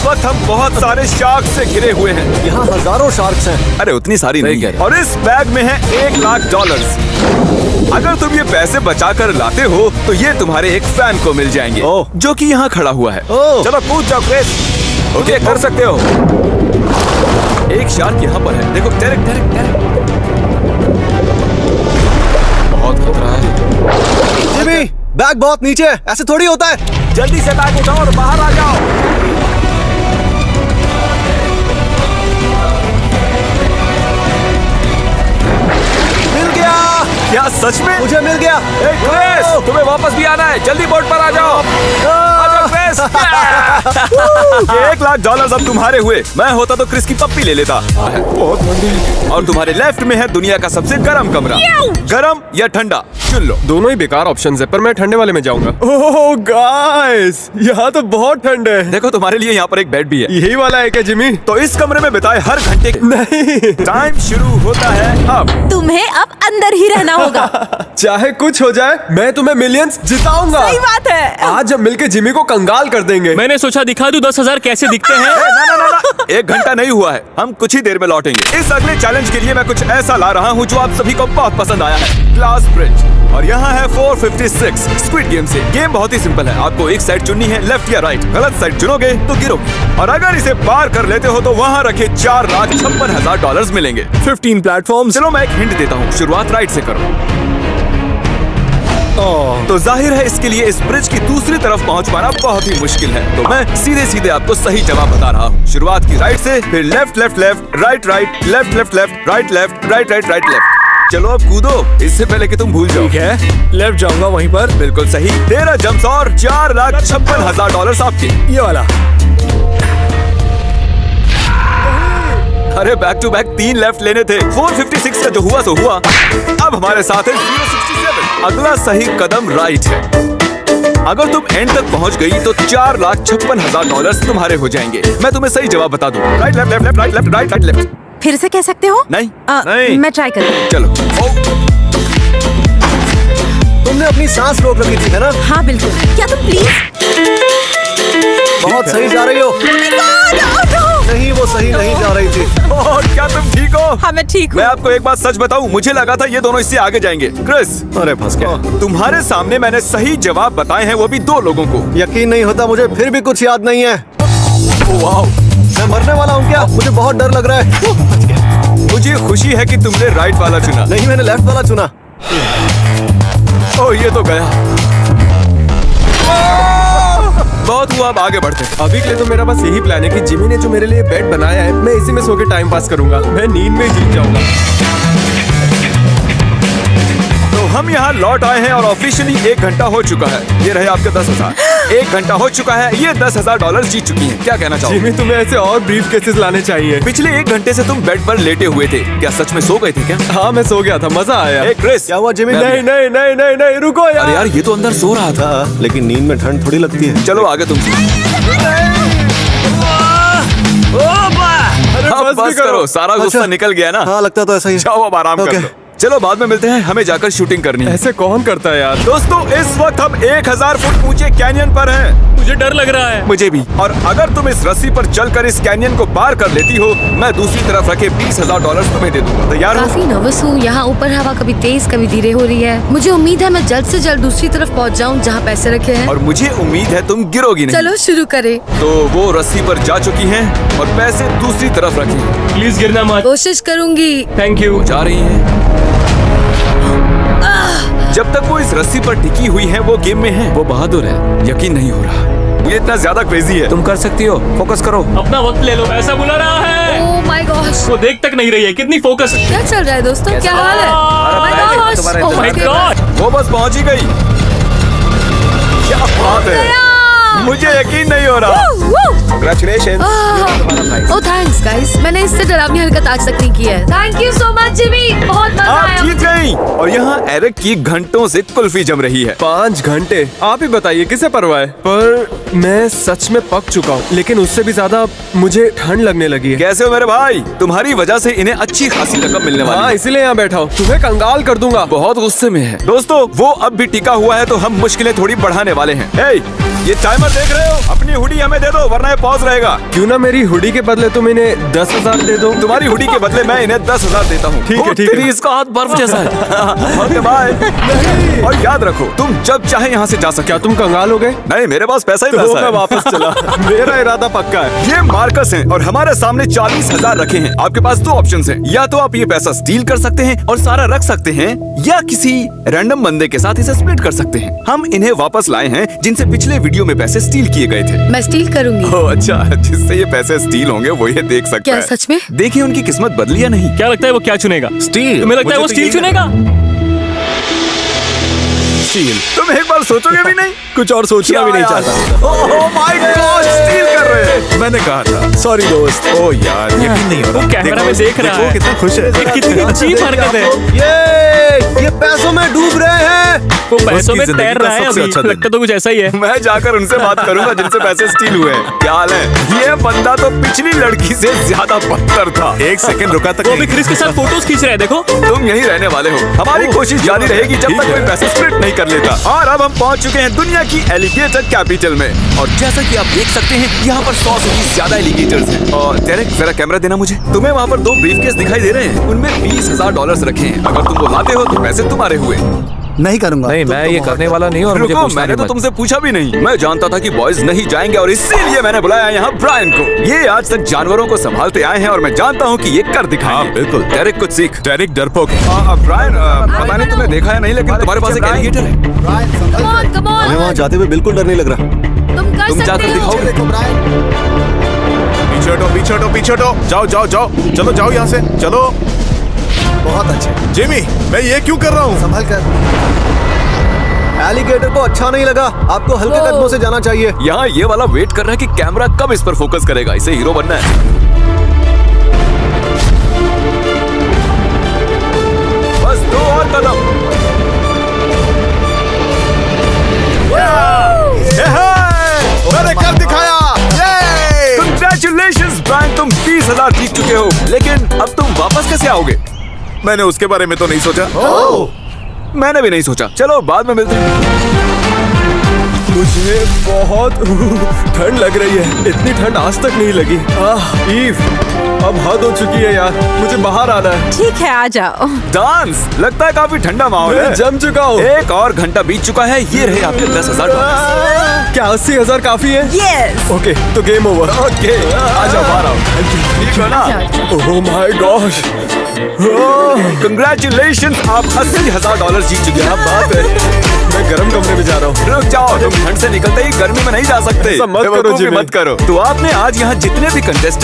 वक्त हम बहुत सारे शार्क से घिरे हुए हैं। यहाँ हजारों शार्क्स हैं। अरे उतनी सारी नहीं है। और इस बैग में है $1,00,000। अगर तुम ये पैसे बचा कर लाते हो तो ये तुम्हारे एक फैन को मिल जाएंगे जो कि यहाँ खड़ा हुआ है। चलो कूद जाओ क्रिस। ओके कर सकते हो। एक शार्क यहाँ पर है। देखो डायरेक्ट डायरेक्ट डायरेक्ट। बहुत खतरा है। जिमी, बैग बहुत नीचे है, ऐसे थोड़ी होता है। जल्दी से बैग उठाओ और बाहर आ जाओ। मिल गया। क्या सच में? मुझे मिल गया। क्रिस, तुम्हें वापस भी आना है। जल्दी बोट पर आ जाओ। आ जाओ क्रिस। ये $1,00,000 अब तुम्हारे हुए। मैं होता तो क्रिस की पप्पी ले लेता। बहुत ठंडी। और तुम्हारे लेफ्ट में है दुनिया का सबसे गर्म कमरा। गर्म या ठंडा चुन लो। दोनों ही बेकार ऑप्शन है, पर मैं ठंडे वाले में जाऊंगा। ओह गाइस, यहाँ तो बहुत ठंड है। देखो तुम्हारे लिए यहाँ पर एक बेड भी है। यही वाला है क्या जिमी? तो इस कमरे में बिताए हर घंटे नहीं। टाइम शुरू होता है अब। तुम्हें अब अंदर ही रहना होगा। चाहे कुछ हो जाए, मैं तुम्हें मिलियंस जिताऊंगा। सही बात है। आज हम मिलके जिमी को कंगाल कर देंगे। मैंने सोचा दिखा दूं 10,000 कैसे दिखते हैं। ना। 1 घंटा नहीं हुआ है, हम कुछ ही देर में लौटेंगे। इस अगले चैलेंज के लिए मैं कुछ ऐसा ला रहा हूँ जो आप सभी को बहुत पसंद आया है। Glass bridge. और यहाँ है 456 स्क्विड गेम से। गेम बहुत ही सिंपल है। आपको एक साइड चुननी है, लेफ्ट या राइट। गलत साइड चुनोगे तो गिरोगे। और अगर इसे पार कर लेते हो तो वहाँ रखे $4,56,000 मिलेंगे। 15 प्लेटफॉर्म। चलो मैं एक हिंट देता हूँ, शुरुआत राइट से करो। तो जाहिर है इसके लिए इस ब्रिज की दूसरी तरफ पहुंच पाना बहुत ही मुश्किल है। तो मैं सीधे सीधे आपको सही जवाब बता रहा हूँ। शुरुआत की राइट से, फिर left left left, right right, left left left, right left, right right right left. चलो अब कूदो, इससे पहले कि तुम भूल जाओ। ठीक है, लेफ्ट जाऊंगा वहीं पर। बिल्कुल सही। 13 जंप्स और $4,56,000 आपके। ये वाला। अरे बैक टू बैक 3 लेफ्ट लेने थे। 456 का जो हुआ सो हुआ। अब हमारे साथ है 067। अगला सही कदम राइट है। अगर तुम एंड तक पहुंच गई तो $4,56,000 तुम्हारे हो जाएंगे। मैं तुम्हें सही जवाब बता दूं। Right left left left, right left right right left. फिर से कह सकते हो? नहीं नहीं। मैं ट्राई करूँ। चलो। तुमने अपनी सांस रोक रखी थी है ना? हाँ बिल्कुल। क्या तुम प्लीज? बहुत सही जा रही हो। नहीं, वो सही नहीं जा रही थी। और क्या तुम ठीक हो? हाँ मैं ठीक मैं हूँ। आपको एक बात सच बताऊं, मुझे लगा था ये दोनों इससे आगे जाएंगे। क्रिस, अरे फंस गया। तुम्हारे सामने मैंने सही जवाब बताए हैं, वो भी 2 लोगों को। यकीन नहीं होता मुझे, फिर भी कुछ याद नहीं है। वाओ, मैं मरने वाला हूँ क्या? मुझे बहुत डर लग रहा है। मुझे खुशी है कि तुमने राइट वाला चुना। नहीं, मैंने लेफ्ट वाला चुना। ओह ये तो गया। बहुत हुआ, अब आगे बढ़ते हैं। अभी के लिए तो मेरा बस यही प्लान है कि जिमी ने जो मेरे लिए बेड बनाया है, मैं इसी में सो के टाइम पास करूंगा। मैं नींद में जीत जाऊंगा। तो हम यहाँ लौट आए हैं और ऑफिशियली 1 घंटा हो चुका है। ये रहे आपके 10,000। 1 घंटा हो चुका है, ये $10,000 जीत चुकी हैं। क्या कहना चाहोगे? जिमी, तुम्हें ऐसे और ब्रीफ केसेस लाने चाहिए। पिछले 1 घंटे से तुम बेड पर लेटे हुए थे। क्या सच में सो गए थे क्या? हाँ, मैं सो गया था, मजा आया। ए क्रिस, क्या हुआ जिमी? नहीं नहीं नहीं नहीं नहीं, रुको यार। अरे यार ये तो अंदर सो रहा था। हाँ, लेकिन नींद में ठंड थोड़ी लगती है। चलो आगे तुम। अब बस करो, सारा गुस्सा निकल गया ना? हाँ, लगता तो ऐसा ही। जाओ अब आराम कर लो। चलो बाद में मिलते हैं, हमें जाकर शूटिंग करनी है। ऐसे कौन करता है यार? दोस्तों इस वक्त हम 1000 फुट ऊंचे कैनियन पर हैं। मुझे डर लग रहा है। मुझे भी। और अगर तुम इस रस्सी पर चलकर इस कैनियन को पार कर लेती हो, मैं दूसरी तरफ रखे $20,000 तुम्हें दे दूंगा। तैयार हो? काफी नर्वस हूँ। यहाँ ऊपर हवा कभी तेज कभी धीरे हो रही है। मुझे उम्मीद है मैं जल्द से जल्द दूसरी तरफ पहुँच जाऊँ जहाँ पैसे रखे हैं। और मुझे उम्मीद है तुम गिरोगी नहीं। चलो शुरू करें। तो वो रस्सी पर जा चुकी हैं और पैसे दूसरी तरफ रखे हैं। प्लीज गिरना मत। कोशिश करूंगी। Thank you. जा रही हैं। जब तक वो इस रस्सी पर टिकी हुई है वो गेम में है। वो बहादुर है, यकीन नहीं हो रहा। ये इतना ज्यादा क्रेजी है। तुम कर सकती हो, फोकस करो। अपना वक्त ले लो, ऐसा बुला रहा है। ओह माय गॉश, वो देख तक नहीं रही है, कितनी फोकस है। क्या चल रहा है दोस्तों? क्या हाल है? तुम्हारा Oh my God! वो बस पहुंच ही गई। क्या बात है, मुझे यकीन नहीं हो रहा। Congratulations, ओह थैंक्स गाइस, मैंने इससे डरावनी हरकत आज तक नहीं की है। Thank you so much Jimmy, बहुत मजा आप आया। जीत गई। और यहाँ एरिक की घंटों से कुल्फी जम रही है। 5 घंटे? आप ही बताइए किसे परवाह है। पर मैं सच में पक चुका हूँ, लेकिन उससे भी ज्यादा मुझे ठंड लगने लगी है। कैसे हो मेरे भाई? तुम्हारी वजह से इन्हें अच्छी खासी रकम मिलने वाली हाँ, है। इसीलिए यहाँ बैठा हूँ। तुम्हें कंगाल कर दूंगा। बहुत गुस्से में है। दोस्तों वो अब भी टिका हुआ है तो हम मुश्किलें थोड़ी बढ़ाने वाले हैं। ये टाइमर देख रहे हो? अपनी हुडी हमें दे दो वरना ये पॉज रहेगा। क्यों ना मेरी हुडी के बदले तुम इन्हें 10,000 दे दो। तुम्हारी हुडी के बदले मैं इन्हें 10,000 देता हूँ। ठीक है, ठीक है। इसका हाथ बर्फ जैसा है। Okay bye. और याद रखो तुम जब चाहे यहाँ से जा सकते क्या हो। तुम कंगाल हो गए? नहीं मेरे पास पैसा ही तो पैसा मैं है। वापस चला। मेरा इरादा पक्का है। ये मार्कस हैं और हमारे सामने 40,000 रखे हैं। आपके पास दो ऑप्शंस हैं, या तो आप ये पैसा स्टील कर सकते हैं और सारा रख सकते हैं, या किसी रैंडम बंदे के साथ इसे स्प्लिट कर सकते हैं। हम इन्हें वापस लाए हैं जिनसे पिछले वीडियो में पैसे स्टील किए गए थे। मैं स्टील करूंगी। ओह अच्छा, जिससे ये पैसे स्टील होंगे वो ये देख सकता क्या है। सच में? देखिए उनकी किस्मत बदली या नहीं। क्या लगता है वो क्या चुनेगा? स्टील। तुम्हें लगता है वो मुझे तो स्टील यही चुनेगा? स्टील। तुम एक बार सोचोगे भी नहीं? कुछ और सोचना भी नहीं चाहता। ओह माय गॉड, स्टील कर रहे हैं। मैंने कहा था। सॉरी दोस्त। ओ यार यकीन नहीं हो रहा। वो कैमरा में देख रहा देखो है। कितना खुश है। ये कितनी अजीब हरकत है। ये पैसों में डूब रहे हैं। वो पैसों में जिंदगी तैर का रहा है सबसे अभी। अच्छा दिन। लगता तो कुछ ऐसा ही है। मैं जाकर उनसे बात करूंगा जिनसे पैसे स्टील हुए हैं। क्या हाल है? ये बंदा तो पिछली लड़की से ज्यादा बदतर था। एक सेकंड रुका तक वो अभी नहीं। क्रिस के साथ फोटोज खींच रहा है, देखो। तुम यहीं रहने वाले हो। हमारी कोशिश जारी रहेगी जब तक कोई पैसे स्प्लिट नहीं कर लेता। और अब हम पहुंच चुके हैं दुनिया की एलिगेटर कैपिटल में। और जैसा कि आप देख सकते हैं यहाँ पर 100 से भी ज्यादा एलिगेटर्स हैं। और डेरेक जरा कैमरा देना मुझे। तुम्हें वहाँ पर 2 ब्रीफकेस दिखाई दे रहे हैं, उनमें $20,000 रखे हैं। अगर तुम वो लाते हो तो पैसे तुम्हारे हुए। नहीं करूंगा। नहीं मैं ये करने वाला नहीं और मुझे रुको, पूछना मैंने भी तो मत। तुमसे पूछा भी नहीं। मैं जानता था कि बॉयज नहीं जाएंगे और इसीलिए मैंने बुलाया यहाँ ब्रायन को। ये आज तक जानवरों को संभालते आए हैं और मैं जानता हूँ कि ये कर दिखाएंगे। हाँ, बिल्कुल। डेरेक कुछ सीख। डेरिक डरपोक। ब्रायन, पता नहीं तुम्हें देखा है नहीं, लेकिन तुम्हारे पास एक एलिगेटर है। कम ऑन, कम हमें वहाँ ऑन। जाते हुए बिल्कुल डर नहीं लग रहा। तुम कर तुम जाकर सकते हो। दिखाओगे। पीछे हटो पीछे हटो पीछे हटो। जाओ जाओ जाओ। चलो जाओ यहाँ से चलो। बहुत अच्छे। जिमी मैं ये क्यों कर रहा हूँ? संभल कर। एलिगेटर को अच्छा नहीं लगा। आपको हल्के कदमों से जाना चाहिए। यहाँ ये वाला वेट कर रहा है कि कैमरा कब इस पर फोकस करेगा। इसे हीरो बनना है। बस 2 और कदम। मैंने कर दिखाया। Congratulations, ब्रायन, तुम 20,000 जीत चुके हो। लेकिन अब तुम वापस कैसे आओगे? मैंने उसके बारे में तो नहीं सोचा। मैंने भी नहीं सोचा। चलो बाद में मिलते हैं। मुझे बहुत ठंड लग रही है। इतनी ठंड आज तक नहीं लगी। ईव, अब हद हो चुकी है यार। मुझे बाहर आना है। ठीक है, आ जाओ। डांस, लगता है काफी ठंडा माहौल मैं है। जम चुका हूँ। 1 और घंटा बीत चुका है। ये रहे आपके $10,000। क्या 80,000 काफी है? यस। ओके तो गेम ओवर। ओके, आजा बाहर आओ। ठीक है ना? Oh my gosh. कंग्रेचुलेशंस, आप $80,000 जीत चुके हैं। बात है। मैं गर्म कमरे में जा रहा हूँ। रुक जाओ, तुम ठंड से निकलते ही गर्मी में नहीं जा सकते। ऐसा मत करो, बेवकूफी जिमी। मत करो। तो आपने आज यहाँ जितने भी कंटेस्टेंट